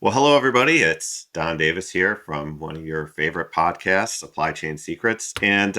Well, hello, everybody. It's Don Davis here from one of your favorite podcasts, Supply Chain Secrets. And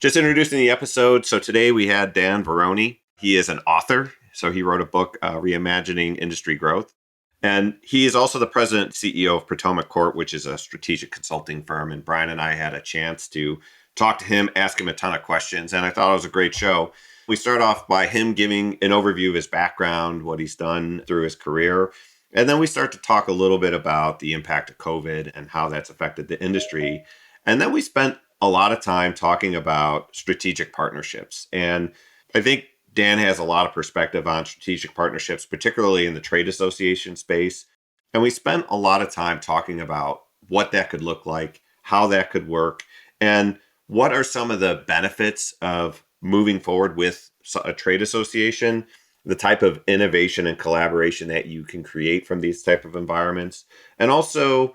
just introducing the episode. So today we had Dan Varroney. He is an author. So he wrote a book, Reimagining Industry Growth. And he is also the president and CEO of Potomac Core, which is a strategic consulting firm. And Bryan and I had a chance to talk to him, ask him a ton of questions. And I thought it was a great show. We start off by him giving an overview of his background, what he's done through his career. And then we start to talk a little bit about the impact of COVID and how that's affected the industry. And then we spent a lot of time talking about strategic partnerships. And I think Dan has a lot of perspective on strategic partnerships, particularly in the trade association space. And we spent a lot of time talking about what that could look like, how that could work, and what are some of the benefits of moving forward with a trade association, the type of innovation and collaboration that you can create from these type of environments. And also,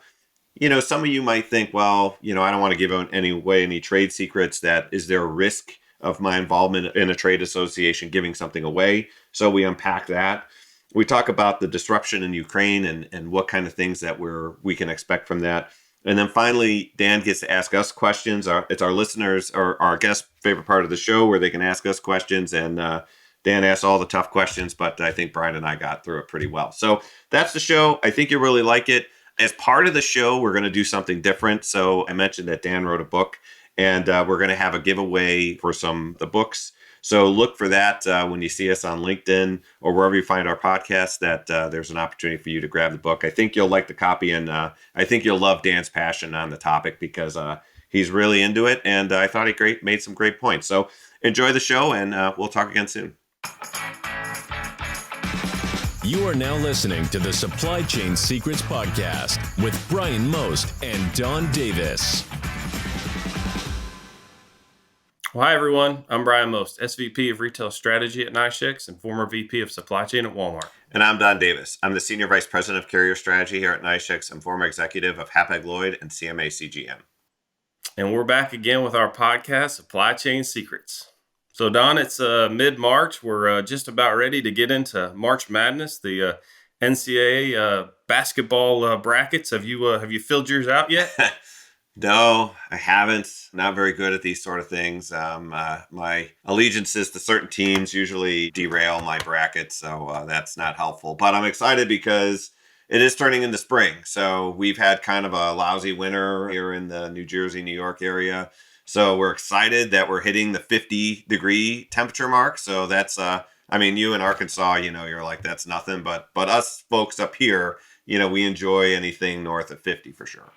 some of you might think, well, I don't want to give any trade secrets. That is there a risk of my involvement in a trade association giving something away? So we unpack that. We talk about the disruption in Ukraine and what kind of things that we can expect from that. And then finally, Dan gets to ask us questions. It's our listeners or our guest favorite part of the show where they can ask us questions. And Dan asked all the tough questions, but I think Bryan and I got through it pretty well. So that's the show. I think you really like it. As part of the show, we're going to do something different. So I mentioned that Dan wrote a book, and we're going to have a giveaway for some of the books. So look for that when you see us on LinkedIn or wherever you find our podcast, that there's an opportunity for you to grab the book. I think you'll like the copy, and I think you'll love Dan's passion on the topic because he's really into it. And I thought he made some great points. So enjoy the show, and we'll talk again soon. You are now listening to the Supply Chain Secrets Podcast with Bryan Most and Don Davis. Well, hi, everyone. I'm Bryan Most, SVP of Retail Strategy at NYSHX and former VP of Supply Chain at Walmart. And I'm Don Davis. I'm the Senior Vice President of Carrier Strategy here at NYSHX and former executive of Hapag-Lloyd and CMA CGM. And we're back again with our podcast, Supply Chain Secrets. So, Don, it's mid-March. We're just about ready to get into March Madness, the NCAA basketball brackets. Have you filled yours out yet? No, I haven't. Not very good at these sort of things. My allegiances to certain teams usually derail my brackets, so that's not helpful. But I'm excited because it is turning into spring. So we've had kind of a lousy winter here in the New Jersey, New York area. So we're excited that we're hitting the 50-degree temperature mark. So that's, you in Arkansas, you're like, that's nothing. But us folks up here, we enjoy anything north of 50 for sure.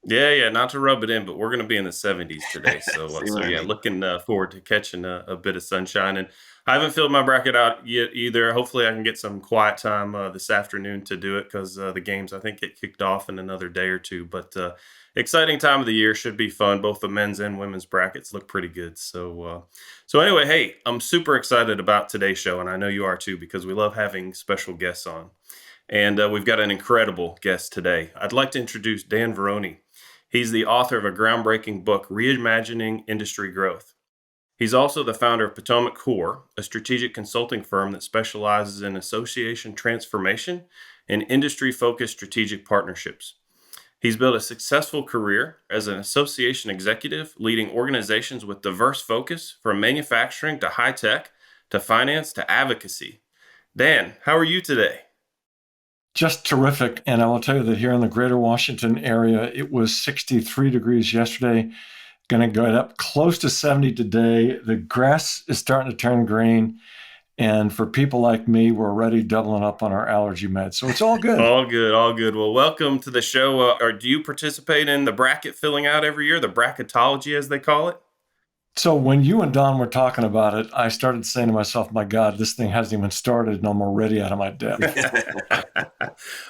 Yeah, not to rub it in, but we're going to be in the 70s today. So looking forward to catching a bit of sunshine. And I haven't filled my bracket out yet either. Hopefully I can get some quiet time this afternoon to do it because the games, I think, get kicked off in another day or two. But exciting time of the year, should be fun. Both the men's and women's brackets look pretty good. So anyway, hey, I'm super excited about today's show, and I know you are too, because we love having special guests on. And we've got an incredible guest today. I'd like to introduce Dan Varroney. He's the author of a groundbreaking book, Reimagining Industry Growth. He's also the founder of Potomac Core, a strategic consulting firm that specializes in association transformation and industry-focused strategic partnerships. He's built a successful career as an association executive, leading organizations with diverse focus from manufacturing to high tech, to finance to advocacy. Dan, how are you today? Just terrific. And I will tell you that here in the greater Washington area, it was 63 degrees yesterday, going to go up close to 70 today. The grass is starting to turn green. And for people like me, we're already doubling up on our allergy meds. So it's all good. All good. Well, welcome to the show. Do you participate in the bracket filling out every year, the bracketology as they call it? So when you and Don were talking about it, I started saying to myself, my God, this thing hasn't even started and I'm already out of my depth.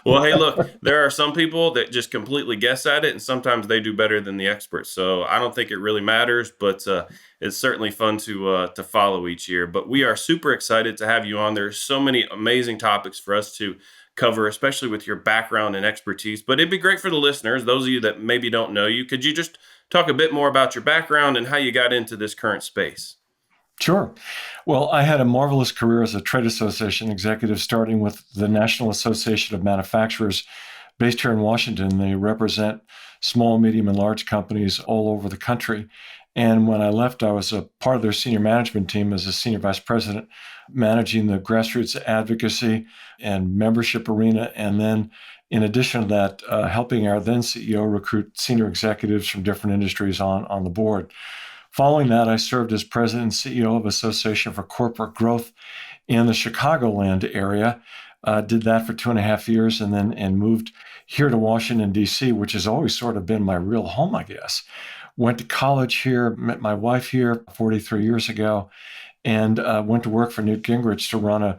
Well, hey, look, there are some people that just completely guess at it, and sometimes they do better than the experts. So I don't think it really matters, but it's certainly fun to follow each year. But we are super excited to have you on. There's so many amazing topics for us to cover, especially with your background and expertise. But it'd be great for the listeners, those of you that maybe don't know you. Could you just talk a bit more about your background and how you got into this current space? Sure. Well, I had a marvelous career as a trade association executive, starting with the National Association of Manufacturers based here in Washington. They represent small, medium, and large companies all over the country. And when I left, I was a part of their senior management team as a senior vice president, managing the grassroots advocacy and membership arena. And then in addition to that, helping our then CEO recruit senior executives from different industries on the board. Following that, I served as president and CEO of Association for Corporate Growth in the Chicagoland area. Did that for 2.5 years and moved here to Washington, D.C., which has always sort of been my real home, I guess. Went to college here, met my wife here 43 years ago, and went to work for Newt Gingrich to run a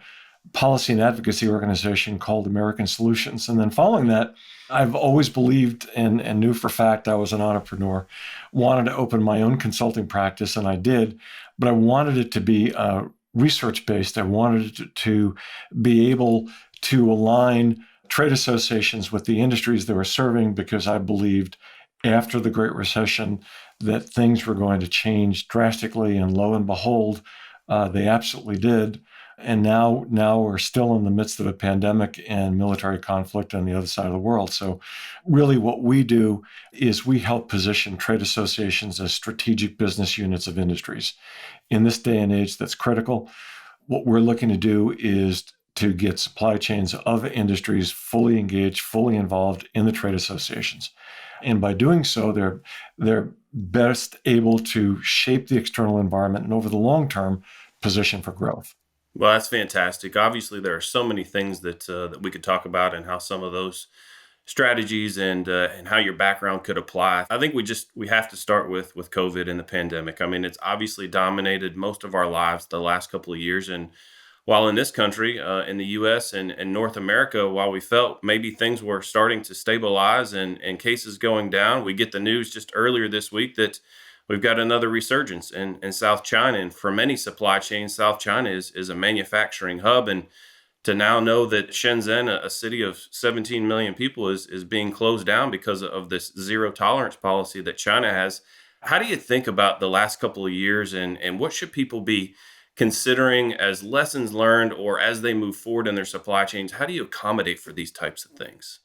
policy and advocacy organization called American Solutions. And then following that, I've always believed and knew for a fact I was an entrepreneur, wanted to open my own consulting practice, and I did, but I wanted it to be research-based. I wanted it to be able to align trade associations with the industries they were serving, because I believed after the Great Recession that things were going to change drastically, and lo and behold, they absolutely did. And now we're still in the midst of a pandemic and military conflict on the other side of the world. So really what we do is we help position trade associations as strategic business units of industries. In this day and age, that's critical. What we're looking to do is to get supply chains of industries fully engaged, fully involved in the trade associations. And by doing so, they're best able to shape the external environment and over the long term position for growth. Well, that's fantastic. Obviously, there are so many things that we could talk about, and how some of those strategies and how your background could apply. I think we have to start with COVID and the pandemic. I mean, it's obviously dominated most of our lives the last couple of years, and while in this country, in the U.S. and North America, while we felt maybe things were starting to stabilize and cases going down, we get the news just earlier this week that we've got another resurgence in South China. And for many supply chains, South China is a manufacturing hub. And to now know that Shenzhen, a city of 17 million people, is being closed down because of this zero tolerance policy that China has. How do you think about the last couple of years, and what should people be considering as lessons learned, or as they move forward in their supply chains? How do you accommodate for these types of things?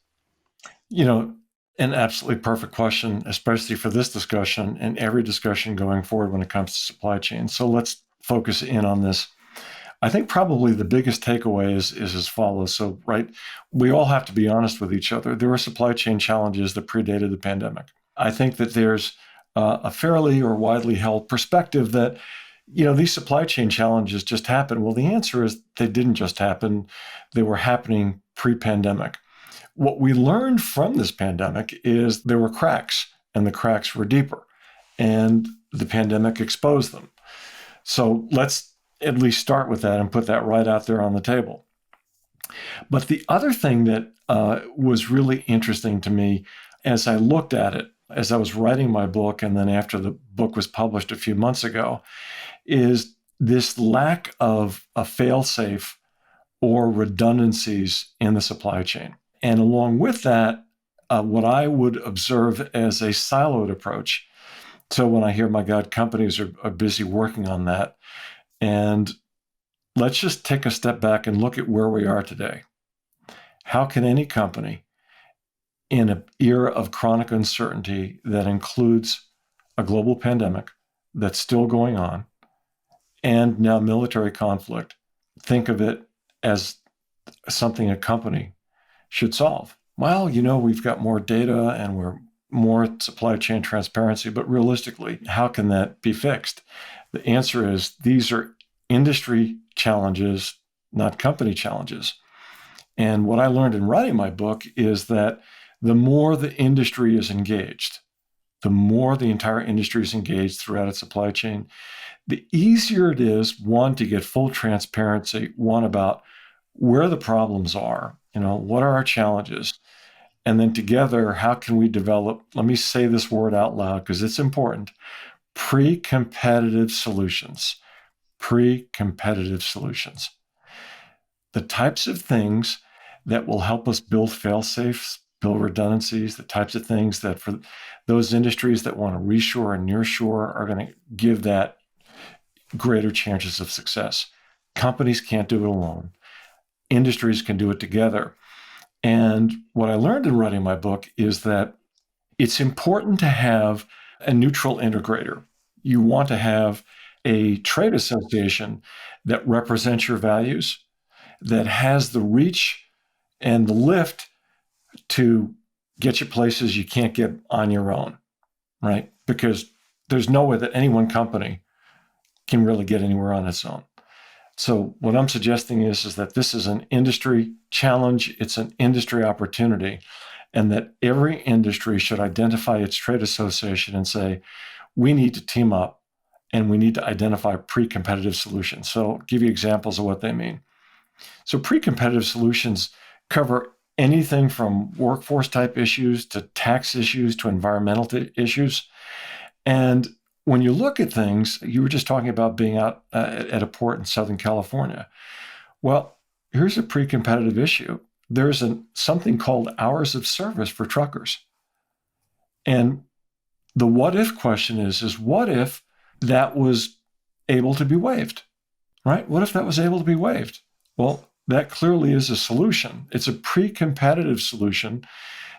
An absolutely perfect question, especially for this discussion and every discussion going forward when it comes to supply chain. So let's focus in on this. I think probably the biggest takeaway is as follows. So, right, we all have to be honest with each other. There were supply chain challenges that predated the pandemic. I think that there's a fairly or widely held perspective that these supply chain challenges just happened. Well, the answer is they didn't just happen. They were happening pre-pandemic. What we learned from this pandemic is there were cracks, and the cracks were deeper, and the pandemic exposed them. So let's at least start with that and put that right out there on the table. But the other thing that was really interesting to me as I looked at it, as I was writing my book, and then after the book was published a few months ago, is this lack of a fail-safe or redundancies in the supply chain. And along with that, what I would observe as a siloed approach. So when I hear, my God, companies are busy working on that. And let's just take a step back and look at where we are today. How can any company in an era of chronic uncertainty that includes a global pandemic that's still going on, and now military conflict, think of it as something a company should solve? Well, we've got more data and we're more supply chain transparency, but realistically, how can that be fixed? The answer is these are industry challenges, not company challenges. And what I learned in writing my book is that the more the industry is engaged, the more the entire industry is engaged throughout its supply chain, the easier it is, one, to get full transparency, one, about where the problems are, what are our challenges? And then together, how can we develop, let me say this word out loud because it's important, pre-competitive solutions. Pre-competitive solutions. The types of things that will help us build fail-safes, build redundancies, the types of things that for those industries that want to reshore and nearshore are going to give that greater chances of success. Companies can't do it alone. Industries can do it together. And what I learned in writing my book is that it's important to have a neutral integrator. You want to have a trade association that represents your values, that has the reach and the lift to get you places you can't get on your own, right? Because there's no way that any one company can really get anywhere on its own. So what I'm suggesting is that this is an industry challenge, it's an industry opportunity, and that every industry should identify its trade association and say, we need to team up and we need to identify pre-competitive solutions. So I'll give you examples of what they mean. So pre-competitive solutions cover anything from workforce type issues to tax issues to environmental issues. And when you look at things, you were just talking about being out at a port in Southern California. Well, here's a pre-competitive issue. There's something called hours of service for truckers. And the what if question is what if that was able to be waived, right? What if that was able to be waived? Well, that clearly is a solution. It's a pre-competitive solution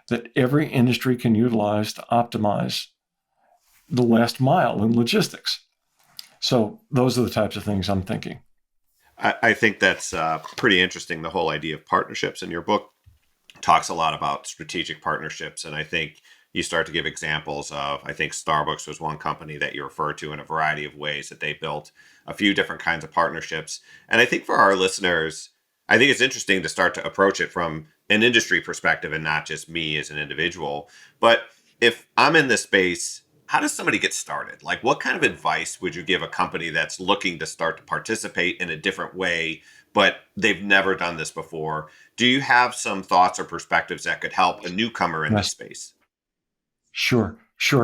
that every industry can utilize to optimize the last mile in logistics. So those are the types of things I'm thinking. I think that's pretty interesting. The whole idea of partnerships in your book talks a lot about strategic partnerships. And I think you start to give examples of, I think Starbucks was one company that you refer to in a variety of ways that they built a few different kinds of partnerships. And I think for our listeners, I think it's interesting to start to approach it from an industry perspective and not just me as an individual. But if I'm in this space, how does somebody get started? Like, what kind of advice would you give a company that's looking to start to participate in a different way, but they've never done this before? Do you have some thoughts or perspectives that could help a newcomer in this space? Sure.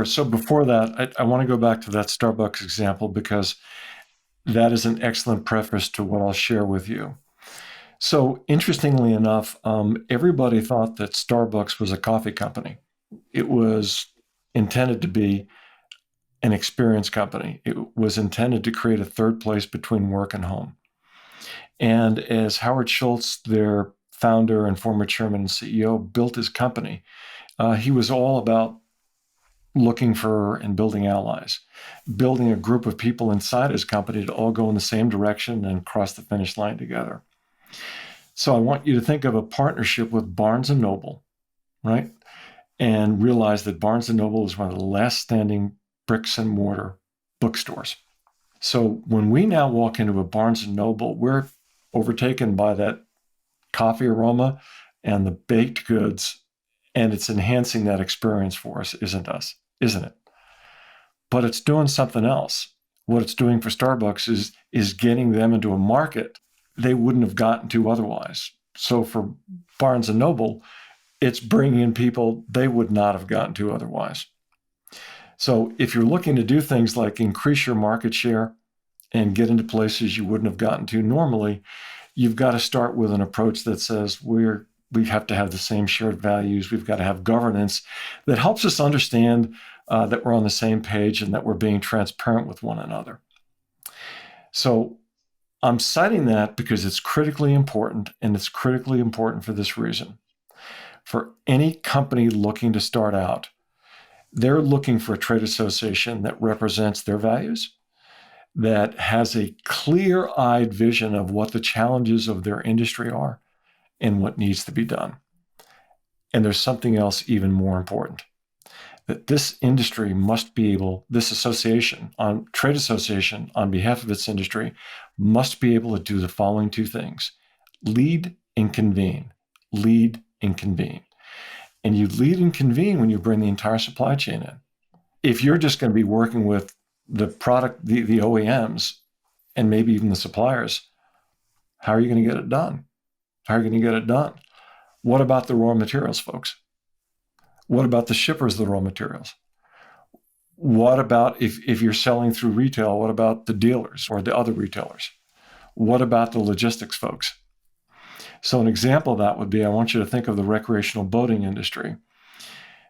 So before that, I want to go back to that Starbucks example because that is an excellent preface to what I'll share with you. So interestingly enough, everybody thought that Starbucks was a coffee company. It was intended to be an experience company. It was intended to create a third place between work and home. And as Howard Schultz, their founder and former chairman and CEO, built his company, he was all about looking for and building allies, building a group of people inside his company to all go in the same direction and cross the finish line together. So I want you to think of a partnership with Barnes & Noble, right? And realize that Barnes & Noble is one of the last standing bricks and mortar bookstores. So when we now walk into a Barnes & Noble, we're overtaken by that coffee aroma and the baked goods, and it's enhancing that experience for us, isn't it? But it's doing something else. What it's doing for Starbucks is getting them into a market they wouldn't have gotten to otherwise. So for Barnes & Noble, it's bringing in people they would not have gotten to otherwise. So if you're looking to do things like increase your market share and get into places you wouldn't have gotten to normally, you've got to start with an approach that says we have to have the same shared values. We've got to have governance that helps us understand that we're on the same page and that we're being transparent with one another. So I'm citing that because it's critically important, and it's critically important for this reason. For any company looking to start out, they're looking for a trade association that represents their values, that has a clear-eyed vision of what the challenges of their industry are and what needs to be done. And there's something else even more important, that this industry must be able, this trade association on behalf of its industry must be able to do the following two things: lead and convene. Lead and convene. And you lead and convene when you bring the entire supply chain in. If you're just going to be working with the product, the OEMs, and maybe even the suppliers, how are you going to get it done? What about the raw materials, folks? What about the shippers of the raw materials? What about if you're selling through retail, what about the dealers or the other retailers? What about the logistics folks? So an example of that would be, I want you to think of the recreational boating industry.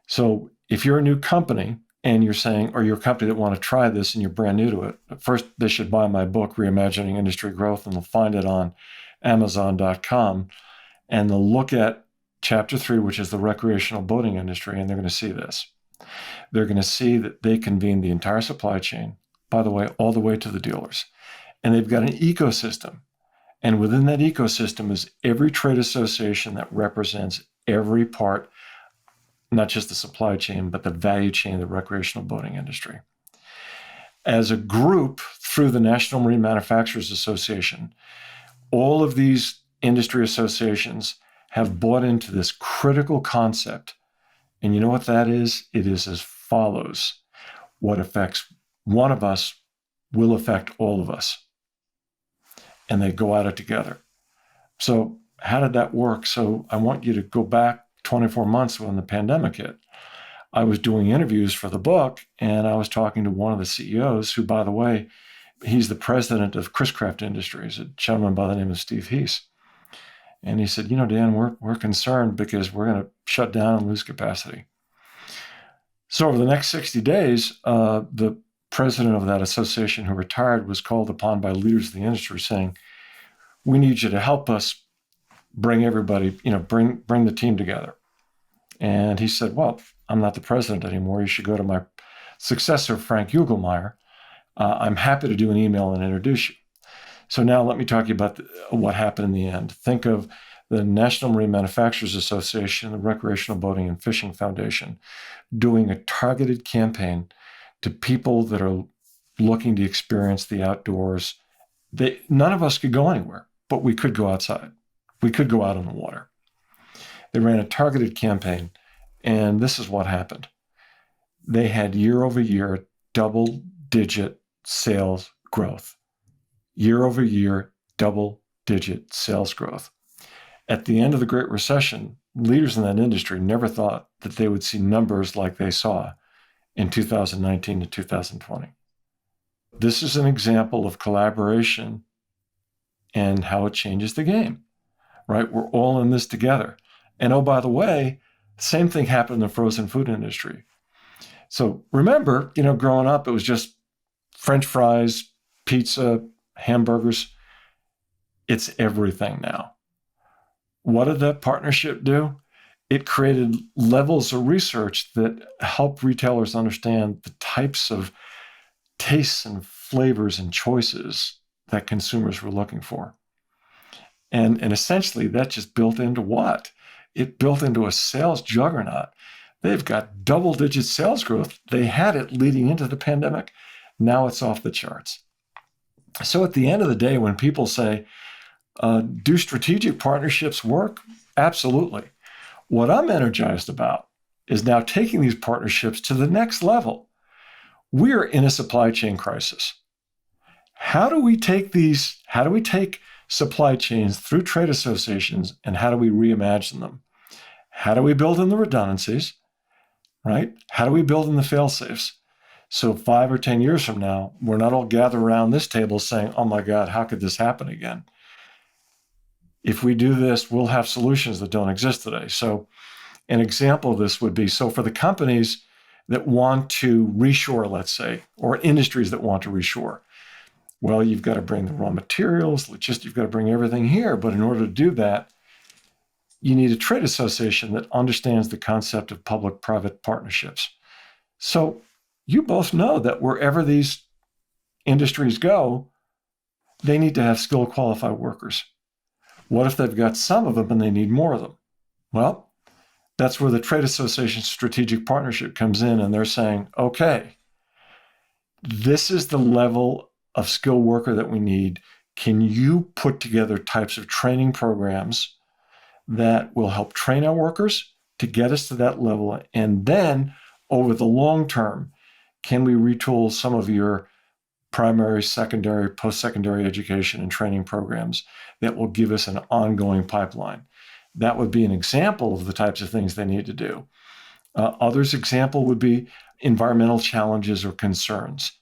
So if you're a new company and you're saying, or you're a company that want to try this and you're brand new to it, first they should buy my book, Reimagining Industry Growth, and they'll find it on Amazon.com. And they'll look at chapter 3, which is the recreational boating industry, and they're going to see this. They're going to see that they convene the entire supply chain, by the way, all the way to the dealers. And they've got an ecosystem. And within that ecosystem is every trade association that represents every part, not just the supply chain, but the value chain of the recreational boating industry. As a group, through the National Marine Manufacturers Association, all of these industry associations have bought into this critical concept. And you know what that is? It is as follows. What affects one of us will affect all of us. And they go at it together. So how did that work? So I want you to go back 24 months when the pandemic hit. I was doing interviews for the book, and I was talking to one of the CEOs who, by the way, he's the president of Chris Craft Industries, a gentleman by the name of Steve Heese. And he said, Dan, we're concerned because we're going to shut down and lose capacity. So over the next 60 days, the president of that association who retired was called upon by leaders of the industry saying, we need you to help us bring everybody, bring the team together. And he said, well, I'm not the president anymore. You should go to my successor, Frank Ugelmeyer. I'm happy to do an email and introduce you. So now let me talk to you about what happened in the end. Think of the National Marine Manufacturers Association, the Recreational Boating and Fishing Foundation, doing a targeted campaign to people that are looking to experience the outdoors. None of us could go anywhere, but we could go outside. We could go out on the water. They ran a targeted campaign, and this is what happened. They had year over year double-digit sales growth. Year over year, double-digit sales growth. At the end of the Great Recession, leaders in that industry never thought that they would see numbers like they saw in 2019 to 2020. This is an example of collaboration and how it changes the game, right? We're all in this together. And oh, by the way, same thing happened in the frozen food industry. So remember, growing up, it was just French fries, pizza, hamburgers. It's everything now. What did that partnership do? It created levels of research that help retailers understand the types of tastes and flavors and choices that consumers were looking for. And essentially, that just built into what? It built into a sales juggernaut. They've got double-digit sales growth. They had it leading into the pandemic. Now it's off the charts. So at the end of the day, when people say, do strategic partnerships work? Absolutely. What I'm energized about is now taking these partnerships to the next level. We're in a supply chain crisis. How do we take supply chains through trade associations, and how do we reimagine them? How do we build in the redundancies, right? How do we build in the fail-safes? So 5 or 10 years from now, we're not all gathered around this table saying, oh my God, how could this happen again? If we do this, we'll have solutions that don't exist today. So an example of this would be, so for the companies that want to reshore, let's say, or industries that want to reshore, well, you've got to bring the raw materials, you've got to bring everything here. But in order to do that, you need a trade association that understands the concept of public-private partnerships. So you both know that wherever these industries go, they need to have skilled, qualified workers. What if they've got some of them and they need more of them? Well, that's where the trade association strategic partnership comes in, and they're saying, okay, this is the level of skilled worker that we need. Can you put together types of training programs that will help train our workers to get us to that level? And then over the long term, can we retool some of your primary, secondary, post-secondary education and training programs that will give us an ongoing pipeline? That would be an example of the types of things they need to do. Others example would be environmental challenges or concerns.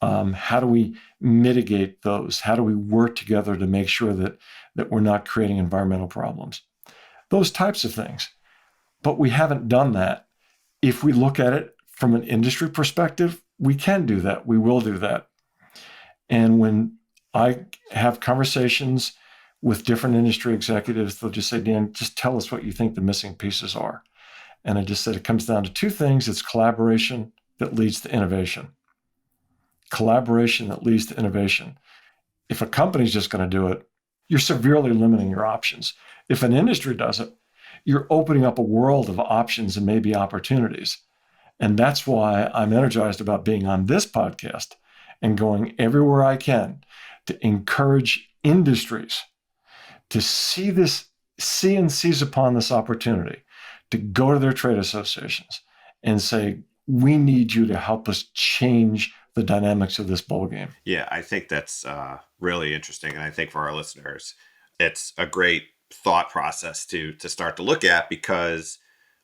How do we mitigate those? How do we work together to make sure that we're not creating environmental problems? Those types of things. But we haven't done that. If we look at it from an industry perspective, we can do that. We will do that. And when I have conversations with different industry executives. They'll just say, Dan, just tell us what you think the missing pieces are. And I just said it comes down to two things. It's collaboration that leads to innovation. Collaboration that leads to innovation. If a company's just going to do it, you're severely limiting your options. If an industry does it, you're opening up a world of options and maybe opportunities. And that's why I'm energized about being on this podcast and going everywhere I can to encourage industries to see and seize upon this opportunity, to go to their trade associations and say, we need you to help us change the dynamics of this ball game. Yeah, I think that's really interesting. And I think for our listeners, it's a great thought process to start to look at, because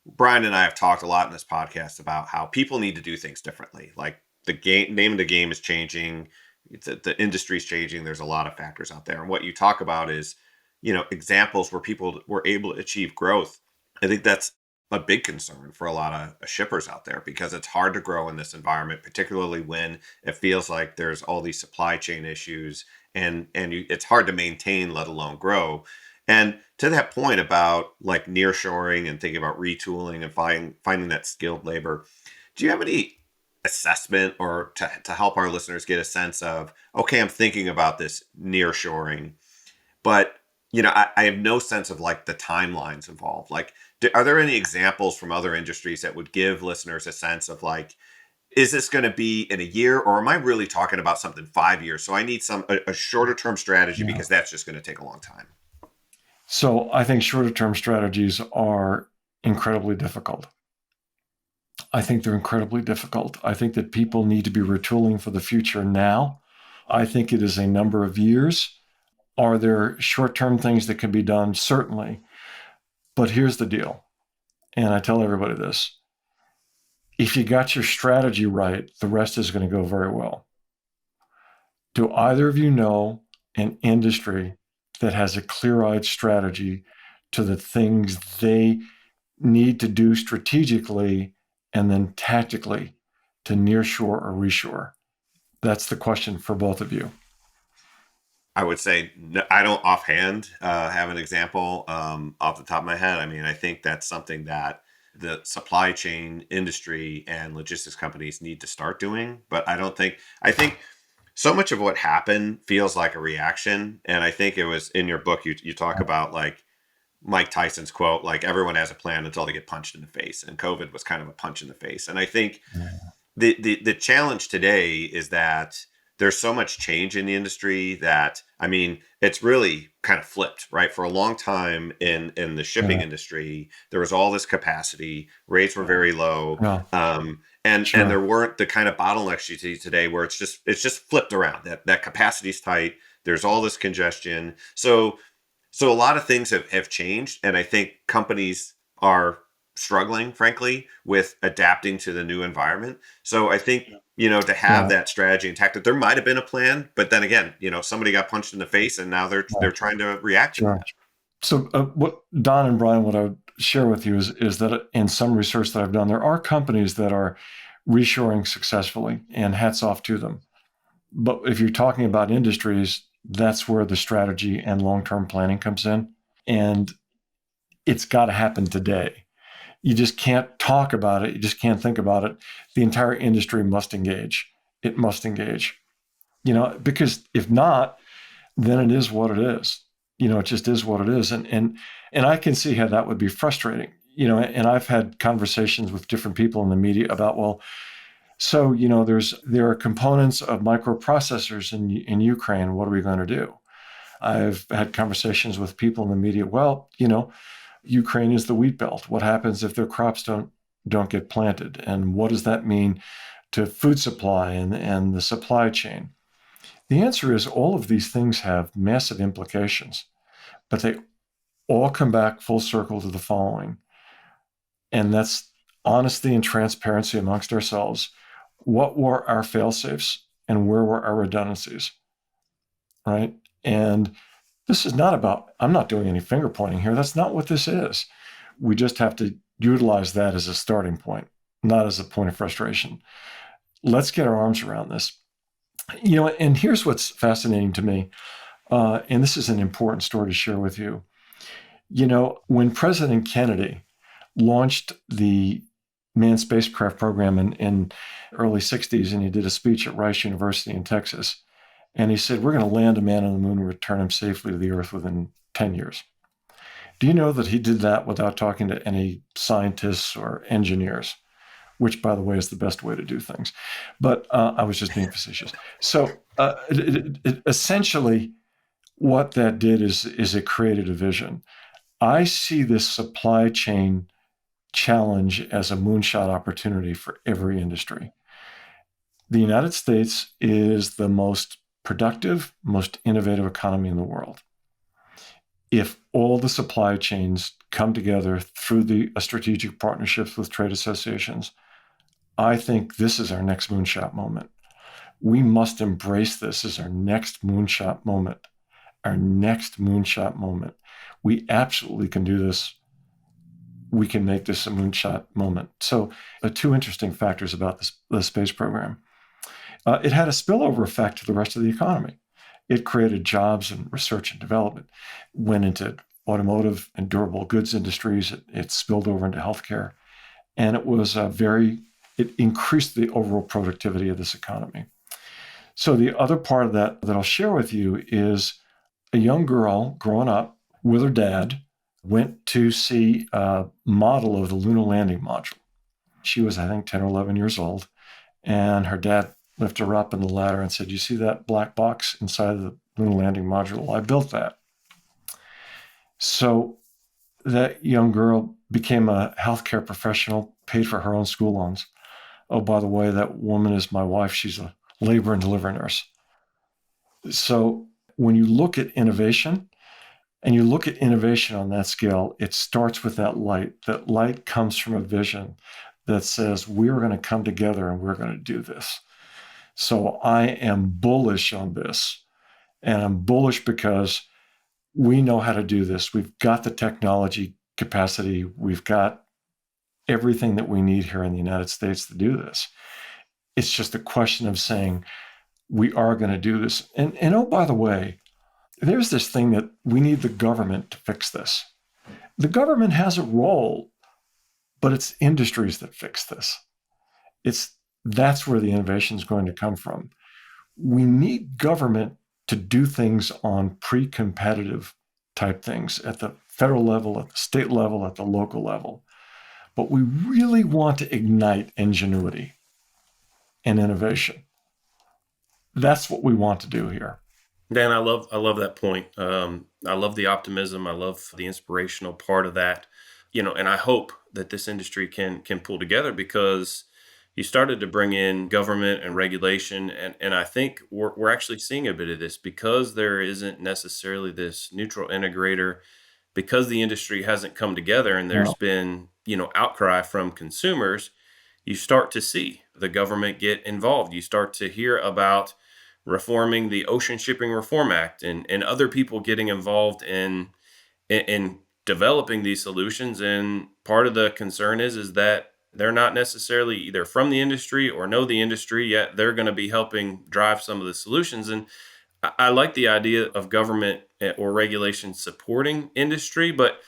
Bryan and I have talked a lot in this podcast about how people need to do things differently. Like the name of the game is changing. The industry's changing. There's a lot of factors out there. And what you talk about is, examples where people were able to achieve growth. I think that's a big concern for a lot of shippers out there, because it's hard to grow in this environment, particularly when it feels like there's all these supply chain issues and it's hard to maintain, let alone grow. And to that point about like nearshoring and thinking about retooling and finding that skilled labor, do you have any assessment or to help our listeners get a sense of, okay, I'm thinking about this nearshoring, but I have no sense of like the timelines involved. Like, are there any examples from other industries that would give listeners a sense of like, is this going to be in a year, or am I really talking about something 5 years? So I need a shorter term strategy because that's just going to take a long time. So I think shorter term strategies are incredibly difficult. I think they're incredibly difficult. I think that people need to be retooling for the future now. I think it is a number of years. Are there short-term things that can be done? Certainly. But here's the deal, and I tell everybody this. If you got your strategy right, the rest is going to go very well. Do either of you know an industry that has a clear-eyed strategy to the things they need to do strategically and then tactically to nearshore or reshore? That's the question for both of you. I would say I don't offhand have an example off the top of my head. I mean, I think that's something that the supply chain industry and logistics companies need to start doing. But I think so much of what happened feels like a reaction. And I think it was in your book, you talk about like Mike Tyson's quote, like everyone has a plan until they get punched in the face. And COVID was kind of a punch in the face. And I think the challenge today is that there's so much change in the industry that, I mean, it's really kind of flipped, right? For a long time in the shipping industry, there was all this capacity, rates were very low, and there weren't the kind of bottlenecks you see today where it's just flipped around. That capacity's tight. There's all this congestion. So a lot of things have changed, and I think companies are struggling, frankly, with adapting to the new environment. So I think, to have that strategy and tactic, there might have been a plan, but then again, somebody got punched in the face and now they're trying to react to that. So what Don and Bryan, what I would share with you is that in some research that I've done, there are companies that are reshoring successfully, and hats off to them. But if you're talking about industries, that's where the strategy and long-term planning comes in. And it's got to happen today. You just can't talk about it. You just can't think about it. The entire industry must engage. It must engage, because if not, then it is what it is. It just is what it is. And I can see how that would be frustrating, and I've had conversations with different people in the media about, well, so, there are components of microprocessors in Ukraine. What are we going to do? I've had conversations with people in the media. Well, Ukraine is the wheat belt. What happens if their crops don't get planted? And what does that mean to food supply and the supply chain? The answer is all of these things have massive implications, but they all come back full circle to the following. And that's honesty and transparency amongst ourselves. What were our fail-safes and where were our redundancies, right? And this is not about, I'm not doing any finger pointing here. That's not what this is. We just have to utilize that as a starting point, not as a point of frustration. Let's get our arms around this. And here's what's fascinating to me. And this is an important story to share with you. When President Kennedy launched the manned spacecraft program in early 60s, and he did a speech at Rice University in Texas, and he said, we're going to land a man on the moon and return him safely to the Earth within 10 years. Do you know that he did that without talking to any scientists or engineers? Which, by the way, is the best way to do things. But I was just being facetious. So essentially, what that did is it created a vision. I see this supply chain challenge as a moonshot opportunity for every industry. The United States is the most productive, most innovative economy in the world. If all the supply chains come together through the strategic partnerships with trade associations, I think this is our next moonshot moment. We must embrace this as our next moonshot moment. Our next moonshot moment. We absolutely can do this. We can make this a moonshot moment. So, two interesting factors about the space program. It had a spillover effect to the rest of the economy. It created jobs and research and development, went into automotive and durable goods industries. It spilled over into healthcare. And it increased the overall productivity of this economy. So the other part of that I'll share with you is a young girl growing up with her dad went to see a model of the lunar landing module. She was, I think, 10 or 11 years old. And her dad lifted her up in the ladder and said, you see that black box inside of the lunar landing module? Well, I built that. So that young girl became a healthcare professional, paid for her own school loans. Oh, by the way, that woman is my wife. She's a labor and delivery nurse. So when you look at innovation, and you look at innovation on that scale, it starts with that light. That light comes from a vision that says, we're going to come together and we're going to do this. So I am bullish on this. And I'm bullish because we know how to do this. We've got the technology capacity. We've got everything that we need here in the United States to do this. It's just a question of saying, we are going to do this. And oh, by the way, there's this thing that we need the government to fix this. The government has a role, but it's industries that fix this. That's where the innovation is going to come from. We need government to do things on pre-competitive type things at the federal level, at the state level, at the local level. But we really want to ignite ingenuity and innovation. That's what we want to do here. Dan, I love that point. I love the optimism. I love the inspirational part of that. And I hope that this industry can pull together, because you started to bring in government and regulation, and I think we're actually seeing a bit of this because there isn't necessarily this neutral integrator, because the industry hasn't come together, and there's been outcry from consumers. You start to see the government get involved. You start to hear about reforming the Ocean Shipping Reform Act and other people getting involved in developing these solutions. And part of the concern is that they're not necessarily either from the industry or know the industry, yet they're going to be helping drive some of the solutions. And I like the idea of government or regulation supporting industry, but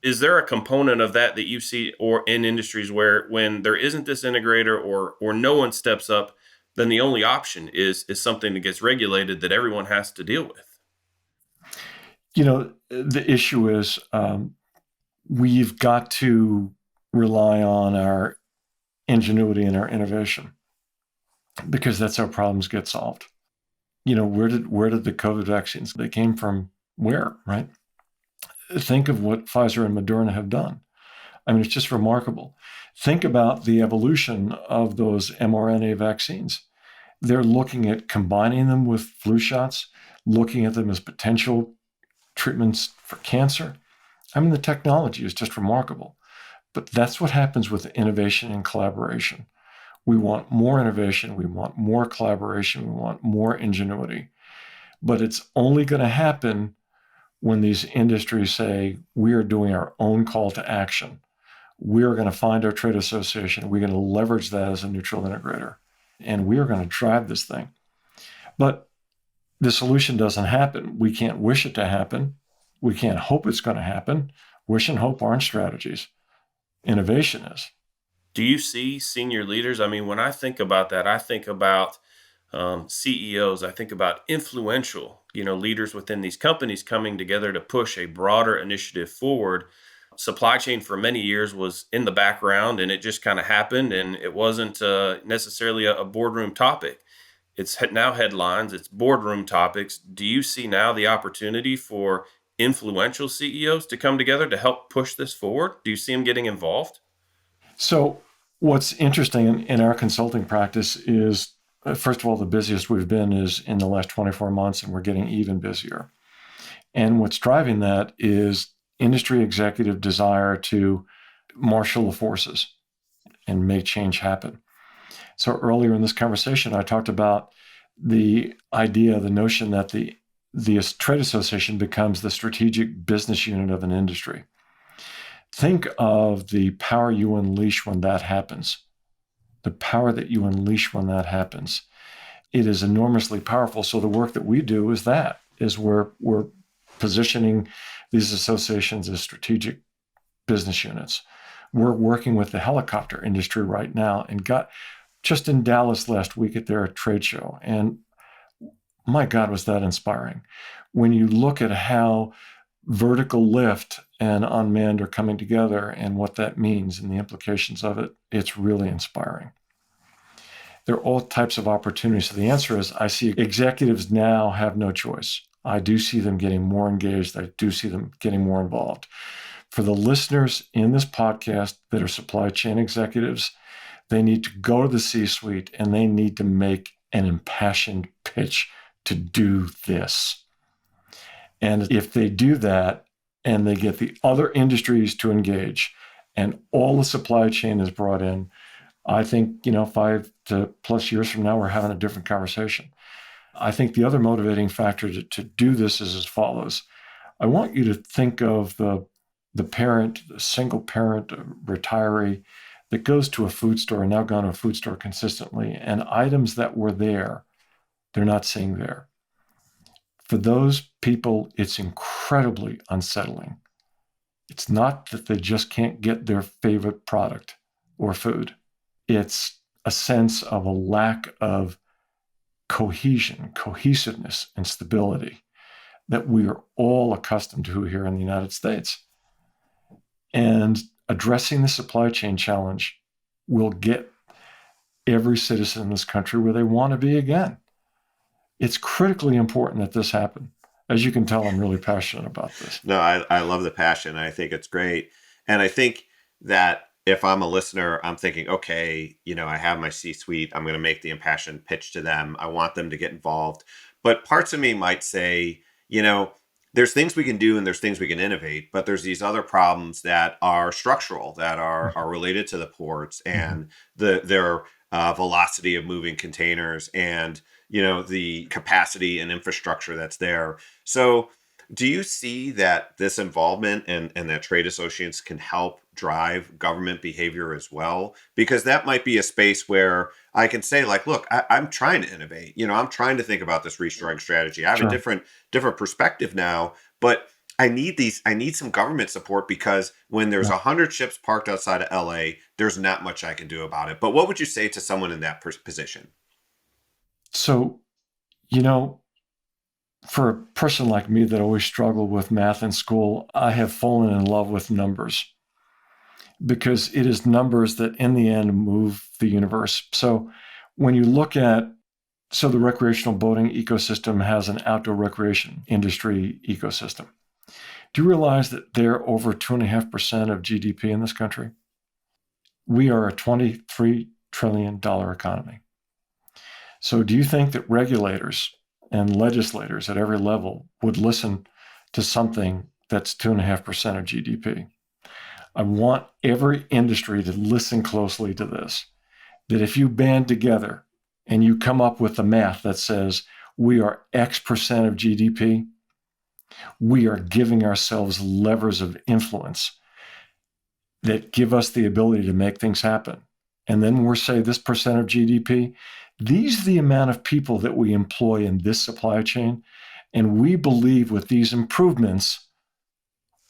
is there a component of that you see or in industries where when there isn't this integrator or no one steps up, then the only option is something that gets regulated that everyone has to deal with? The issue is we've got to rely on our ingenuity and our innovation, because that's how problems get solved. Where did the COVID vaccines, they came from where, right? Think of what Pfizer and Moderna have done. I mean, it's just remarkable. Think about the evolution of those mRNA vaccines. They're looking at combining them with flu shots, looking at them as potential treatments for cancer. I mean, the technology is just remarkable. But that's what happens with innovation and collaboration. We want more innovation. We want more collaboration. We want more ingenuity. But it's only going to happen when these industries say, we are doing our own call to action. We're going to find our trade association. We're going to leverage that as a neutral integrator. And we are going to drive this thing. But the solution doesn't happen. We can't wish it to happen. We can't hope it's going to happen. Wish and hope aren't strategies. Innovation is. Do you see senior leaders? I mean, when I think about that, I think about CEOs. I think about influential, leaders within these companies coming together to push a broader initiative forward. Supply chain for many years was in the background, and it just kind of happened, and it wasn't necessarily a boardroom topic. It's now headlines, it's boardroom topics. Do you see now the opportunity for influential CEOs to come together to help push this forward? Do you see them getting involved? So what's interesting in our consulting practice is, first of all, the busiest we've been is in the last 24 months, and we're getting even busier. And what's driving that is industry executive desire to marshal the forces and make change happen. So earlier in this conversation, I talked about the idea, the notion that the trade association becomes the strategic business unit of an industry. Think of the power you unleash when that happens. The power that you unleash when that happens. It is enormously powerful. So the work that we do is we're positioning these associations as strategic business units. We're working with the helicopter industry right now and got just in Dallas last week at their trade show. And my God, was that inspiring. When you look at how vertical lift and unmanned are coming together and what that means and the implications of it, it's really inspiring. There are all types of opportunities. So the answer is, I see executives now have no choice. I do see them getting more engaged. I do see them getting more involved. For the listeners in this podcast that are supply chain executives, they need to go to the C-suite and they need to make an impassioned pitch to do this. And if they do that and they get the other industries to engage and all the supply chain is brought in, I think, 5 to plus years from now, we're having a different conversation. I think the other motivating factor to do this is as follows. I want you to think of the parent, the single parent, retiree that goes to a food store and now gone to a food store consistently, and items that were there, they're not seeing there. For those people, it's incredibly unsettling. It's not that they just can't get their favorite product or food. It's a sense of a lack of cohesion, cohesiveness, and stability that we are all accustomed to here in the United States. And addressing the supply chain challenge will get every citizen in this country where they want to be again. It's critically important that this happen. As you can tell, I'm really passionate about this. No, I love the passion. I think it's great. And I think that if I'm a listener, I'm thinking, okay, I have my C-suite. I'm going to make the impassioned pitch to them. I want them to get involved. But parts of me might say, there's things we can do and there's things we can innovate, but there's these other problems that are structural, that are related to the ports and their velocity of moving containers and, the capacity and infrastructure that's there. So do you see that this involvement and that trade associations can help drive government behavior as well? Because that might be a space where I can say, look, I'm trying to innovate. I'm trying to think about this reshoring strategy. I have a different perspective now, but I need some government support because when there's 100 ships parked outside of LA, there's not much I can do about it. But what would you say to someone in that position? So, for a person like me that always struggled with math in school, I have fallen in love with numbers because it is numbers that in the end move the universe. So when you look at, the recreational boating ecosystem has an outdoor recreation industry ecosystem. Do you realize that they're over 2.5% of GDP in this country? We are a $23 trillion economy. So do you think that regulators and legislators at every level would listen to something that's 2.5% of GDP? I want every industry to listen closely to this, that if you band together and you come up with the math that says we are X% of GDP, we are giving ourselves levers of influence that give us the ability to make things happen. And then we're say this percent of GDP, these are the amount of people that we employ in this supply chain. And we believe with these improvements,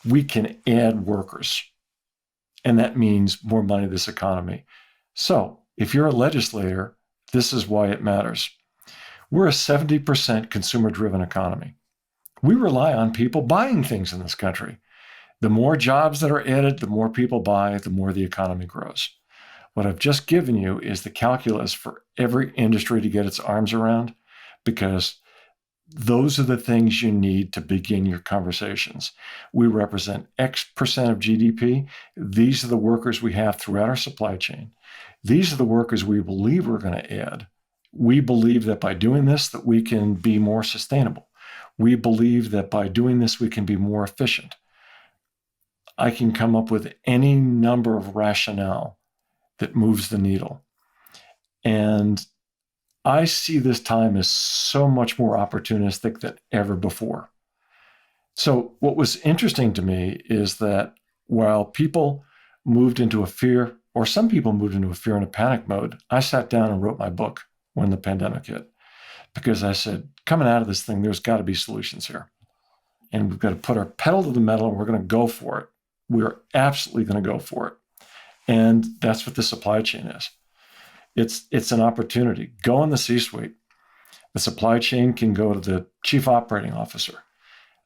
we can add workers. And that means more money to this economy. So if you're a legislator, this is why it matters. We're a 70% consumer-driven economy. We rely on people buying things in this country. The more jobs that are added, the more people buy, the more the economy grows. What I've just given you is the calculus for every industry to get its arms around, because those are the things you need to begin your conversations. We represent X percent of GDP. These are the workers we have throughout our supply chain. These are the workers we believe we're going to add. We believe that by doing this, that we can be more sustainable. We believe that by doing this, we can be more efficient. I can come up with any number of rationale that moves the needle. And I see this time as so much more opportunistic than ever before. So what was interesting to me is that while people moved into a fear, or some people moved into a fear and a panic mode, I sat down and wrote my book when the pandemic hit, because I said, coming out of this thing, there's got to be solutions here. And we've got to put our pedal to the metal, and we're going to go for it. We're absolutely going to go for it. And that's what the supply chain is. It's an opportunity. Go in the C-suite. The supply chain can go to the chief operating officer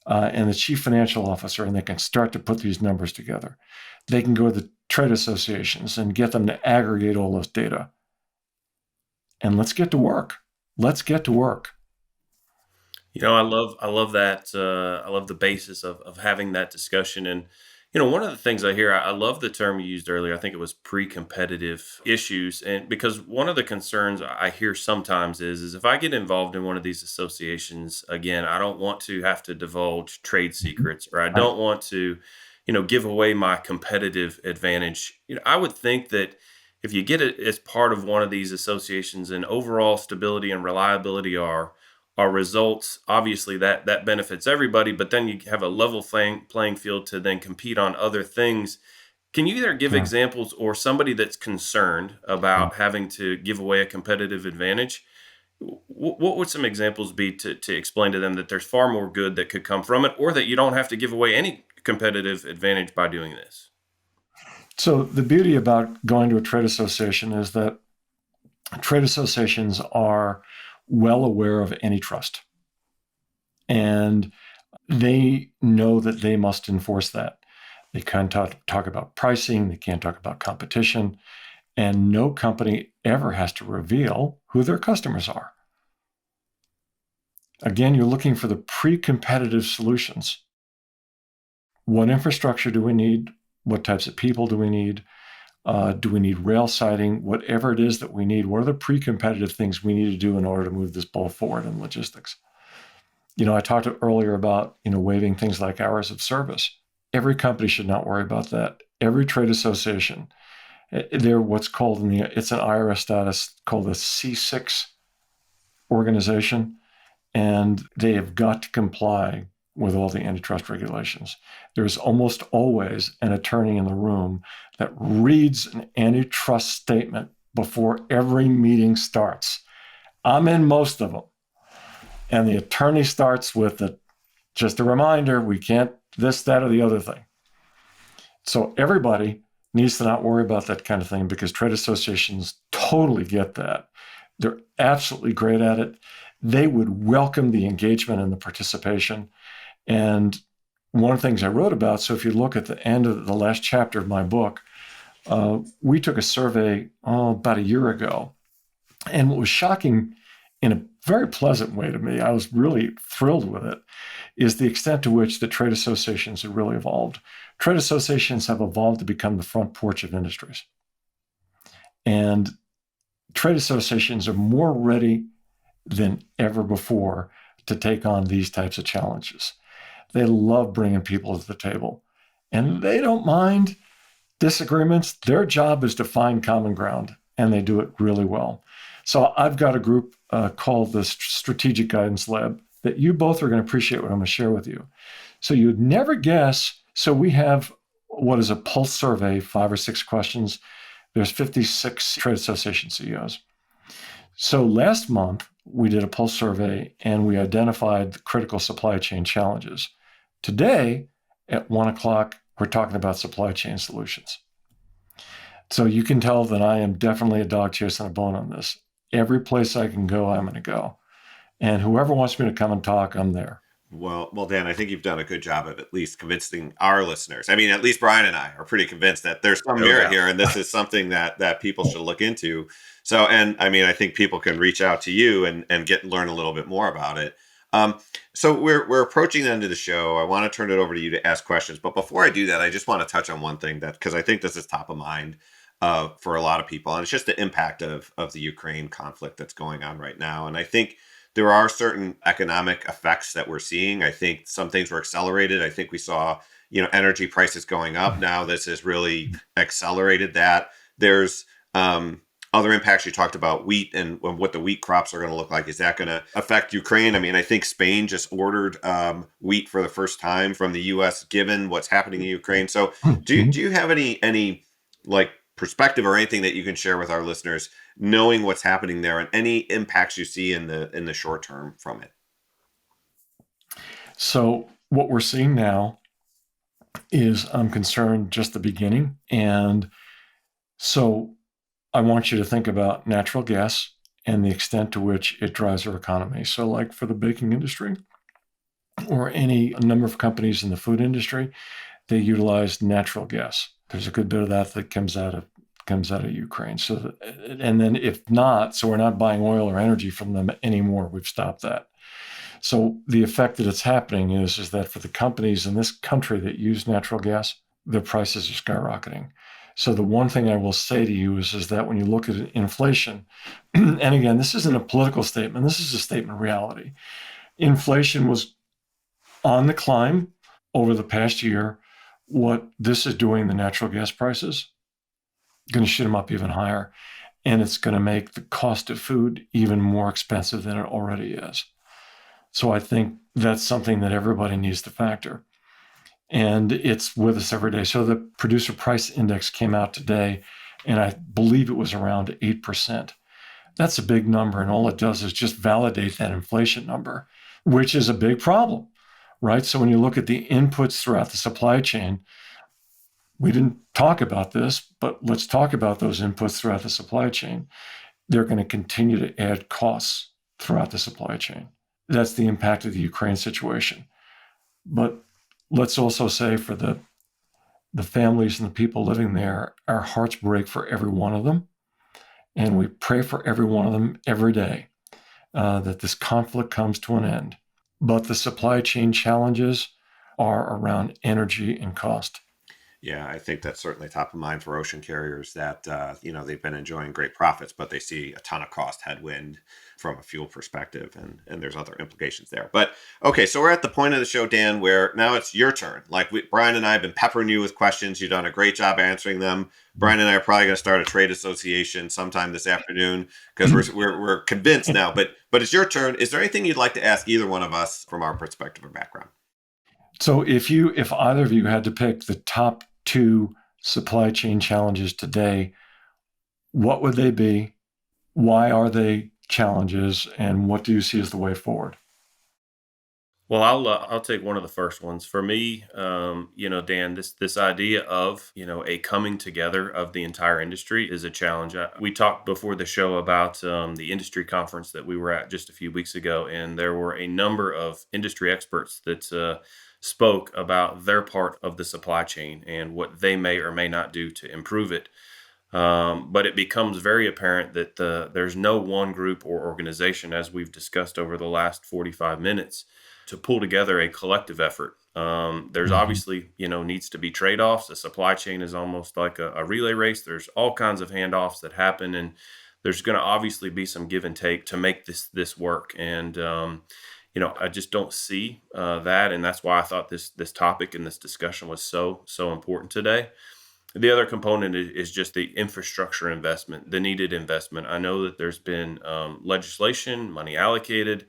and the chief financial officer, and they can start to put these numbers together. They can go to the trade associations and get them to aggregate all this data. And let's get to work. Let's get to work. I love that. I love the basis of having that discussion. And one of the things I hear, I love the term you used earlier. I think it was pre-competitive issues. And because one of the concerns I hear sometimes is if I get involved in one of these associations, again, I don't want to have to divulge trade secrets, or I don't want to, give away my competitive advantage. I would think that if you get it as part of one of these associations, and overall stability and reliability are results, obviously that benefits everybody, but then you have a level playing field to then compete on other things. Can you either give examples, or somebody that's concerned about having to give away a competitive advantage, what would some examples be to explain to them that there's far more good that could come from it, or that you don't have to give away any competitive advantage by doing this? So the beauty about going to a trade association is that trade associations are well aware of antitrust. And they know that they must enforce that. They can't talk about pricing. They can't talk about competition. And no company ever has to reveal who their customers are. Again, you're looking for the pre-competitive solutions. What infrastructure do we need? What types of people do we need? Do we need rail siding? Whatever it is that we need, what are the pre-competitive things we need to do in order to move this ball forward in logistics? I talked earlier about, waiving things like hours of service. Every company should not worry about that. Every trade association, they're what's called it's an IRS status called a C6 organization, and they have got to comply with all the antitrust regulations. There's almost always an attorney in the room that reads an antitrust statement before every meeting starts. I'm in most of them. And the attorney starts with just a reminder, we can't this, that, or the other thing. So everybody needs to not worry about that kind of thing, because trade associations totally get that. They're absolutely great at it. They would welcome the engagement and the participation. And one of the things I wrote about, so if you look at the end of the last chapter of my book, we took a survey about a year ago. And what was shocking in a very pleasant way to me, I was really thrilled with it, is the extent to which the trade associations have really evolved. Trade associations have evolved to become the front porch of industries. And trade associations are more ready than ever before to take on these types of challenges. They love bringing people to the table, and they don't mind disagreements. Their job is to find common ground, and they do it really well. So I've got a group called the Strategic Guidance Lab that you both are going to appreciate what I'm going to share with you. So you'd never guess. So we have what is a pulse survey, 5 or 6 questions. There's 56 trade association CEOs. So last month, we did a pulse survey and we identified the critical supply chain challenges. Today, at 1 o'clock, we're talking about supply chain solutions. So you can tell that I am definitely a dog chasing a bone on this. Every place I can go, I'm going to go. And whoever wants me to come and talk, I'm there. Well, Dan, I think you've done a good job of at least convincing our listeners. I mean, at least Bryan and I are pretty convinced that there's some merit here, and this is something that people should look into. So, and I mean, I think people can reach out to you and learn a little bit more about it. So we're approaching the end of the show. I want to turn it over to you to ask questions, but before I do that, I just want to touch on one thing because I think this is top of mind for a lot of people, and it's just the impact of the Ukraine conflict that's going on right now. And I think there are certain economic effects that we're seeing. I think some things were accelerated. I think we saw, energy prices going up. Now this has really accelerated that. There's other impacts. You talked about wheat and what the wheat crops are going to look like. Is that going to affect Ukraine? I mean, I think Spain just ordered wheat for the first time from the U.S. given what's happening in Ukraine. So do you have any like perspective or anything that you can share with our listeners, knowing what's happening there and any impacts you see in the short term from it? So what we're seeing now is, I'm concerned, just the beginning. And so I want you to think about natural gas and the extent to which it drives our economy. So like for the baking industry or a number of companies in the food industry, they utilize natural gas. There's a good bit of that comes out of Ukraine. So, and then if not, so we're not buying oil or energy from them anymore. We've stopped that. So the effect that it's happening is that for the companies in this country that use natural gas, their prices are skyrocketing. So the one thing I will say to you is that when you look at inflation, and again, this isn't a political statement, this is a statement of reality. Inflation was on the climb over the past year. What this is doing, the natural gas prices, going to shoot them up even higher. And it's going to make the cost of food even more expensive than it already is. So I think that's something that everybody needs to factor. And it's with us every day. So the producer price index came out today, and I believe it was around 8%. That's a big number. And all it does is just validate that inflation number, which is a big problem, right? So when you look at the inputs throughout the supply chain, we didn't talk about this, but let's talk about those inputs throughout the supply chain. They're going to continue to add costs throughout the supply chain. That's the impact of the Ukraine situation. But let's also say for the families and the people living there, our hearts break for every one of them. And we pray for every one of them every day that this conflict comes to an end. But the supply chain challenges are around energy and cost. Yeah, I think that's certainly top of mind for ocean carriers that, they've been enjoying great profits, but they see a ton of cost headwind from a fuel perspective, and there's other implications there. But okay, so we're at the point of the show, Dan, where now it's your turn. Like Bryan and I have been peppering you with questions. You've done a great job answering them. Bryan and I are probably going to start a trade association sometime this afternoon because we're convinced now. But it's your turn. Is there anything you'd like to ask either one of us from our perspective or background? So if either of you had to pick the top 2 supply chain challenges today, what would they be? Why are they challenges? And what do you see as the way forward? Well, I'll take one of the first ones. For me, Dan, this idea of a coming together of the entire industry is a challenge. We talked before the show about the industry conference that we were at just a few weeks ago, and there were a number of industry experts that spoke about their part of the supply chain and what they may or may not do to improve it. But it becomes very apparent that there's no one group or organization, as we've discussed over the last 45 minutes, to pull together a collective effort. There's obviously, needs to be trade-offs. The supply chain is almost like a relay race. There's all kinds of handoffs that happen, and there's going to obviously be some give and take to make this work. And I just don't see that, and that's why I thought this topic and this discussion was so important today. The other component is just the infrastructure investment, the needed investment. I know that there's been legislation, money allocated,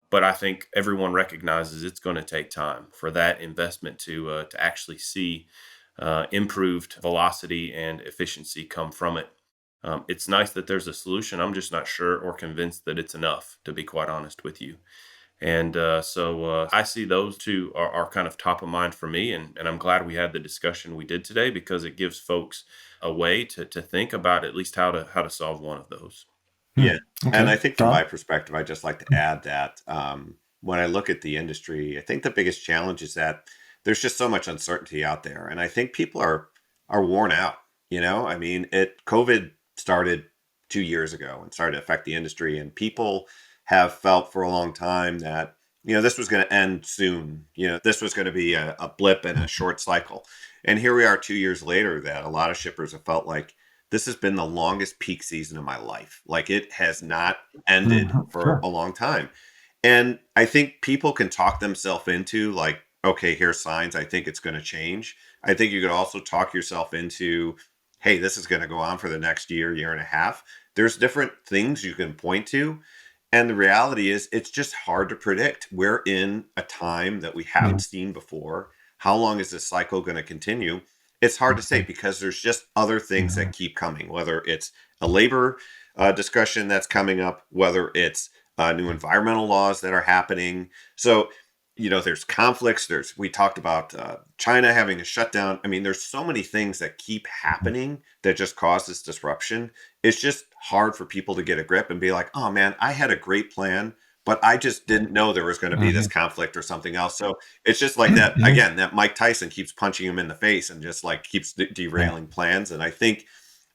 but I think everyone recognizes it's going to take time for that investment to actually see improved velocity and efficiency come from it. It's nice that there's a solution. I'm just not sure or convinced that it's enough, to be quite honest with you. And so I see those two are kind of top of mind for me. And I'm glad we had the discussion we did today, because it gives folks a way to think about at least how to solve one of those. Yeah. Okay. And I think from Don? my perspective, I'd just like to add that when I look at the industry, I think the biggest challenge is that there's just so much uncertainty out there. And I think people are worn out. I mean, COVID started 2 years ago and started to affect the industry, and people have felt for a long time that, this was going to end soon. This was going to be a blip in a short cycle. And here we are 2 years later, that a lot of shippers have felt like this has been the longest peak season of my life. Like, it has not ended for Sure. a long time. And I think people can talk themselves into, like, okay, here's signs. I think it's going to change. I think you could also talk yourself into, hey, this is going to go on for the next year and a half. There's different things you can point to. And the reality is, it's just hard to predict. We're in a time that we haven't seen before. How long is this cycle going to continue? It's hard to say, because there's just other things that keep coming, whether it's a labor discussion that's coming up, whether it's new environmental laws that are happening. So, there's conflicts. We talked about China having a shutdown. I mean, there's so many things that keep happening that just cause this disruption. It's just hard for people to get a grip and be like, oh man, I had a great plan, but I just didn't know there was going to be this conflict or something else. So it's just like that, again, that Mike Tyson keeps punching him in the face and just like keeps derailing plans. And I think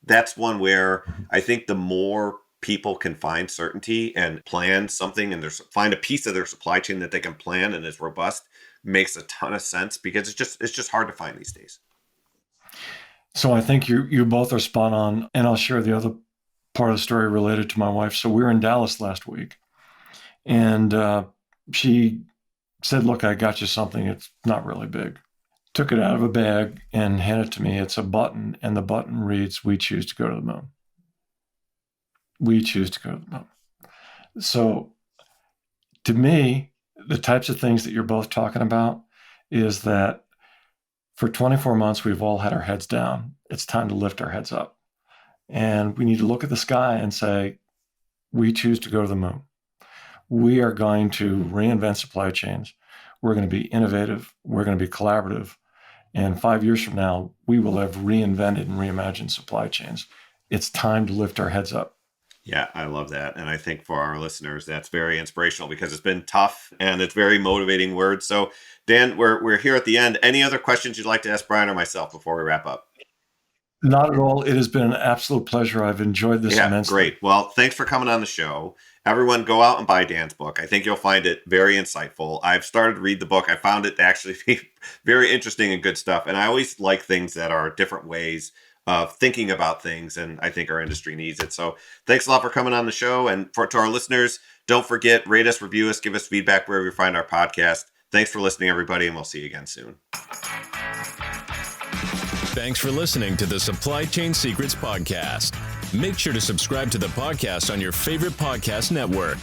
that's one where I think the more people can find certainty and plan something, and find a piece of their supply chain that they can plan and is robust, makes a ton of sense, because it's just hard to find these days. So I think you both are spot on, and I'll share the other part of the story related to my wife. So we were in Dallas last week, and she said, "Look, I got you something. It's not really big." Took it out of a bag and handed it to me. It's a button, and the button reads, "We choose to go to the moon." We choose to go to the moon. So to me, the types of things that you're both talking about is that for 24 months, we've all had our heads down. It's time to lift our heads up. And we need to look at the sky and say, we choose to go to the moon. We are going to reinvent supply chains. We're going to be innovative. We're going to be collaborative. And 5 years from now, we will have reinvented and reimagined supply chains. It's time to lift our heads up. Yeah, I love that. And I think for our listeners, that's very inspirational, because it's been tough and it's very motivating words. So Dan, we're here at the end. Any other questions you'd like to ask Bryan or myself before we wrap up? Not at all. It has been an absolute pleasure. I've enjoyed this immensely. Great. Well, thanks for coming on the show. Everyone, go out and buy Dan's book. I think you'll find it very insightful. I've started to read the book. I found it to actually be very interesting and good stuff. And I always like things that are different ways of thinking about things, and I think our industry needs it. So thanks a lot for coming on the show. And to our listeners, don't forget, rate us, review us, give us feedback wherever you find our podcast. Thanks for listening, everybody, and we'll see you again soon. Thanks for listening to the Supply Chain Secrets Podcast. Make sure to subscribe to the podcast on your favorite podcast network.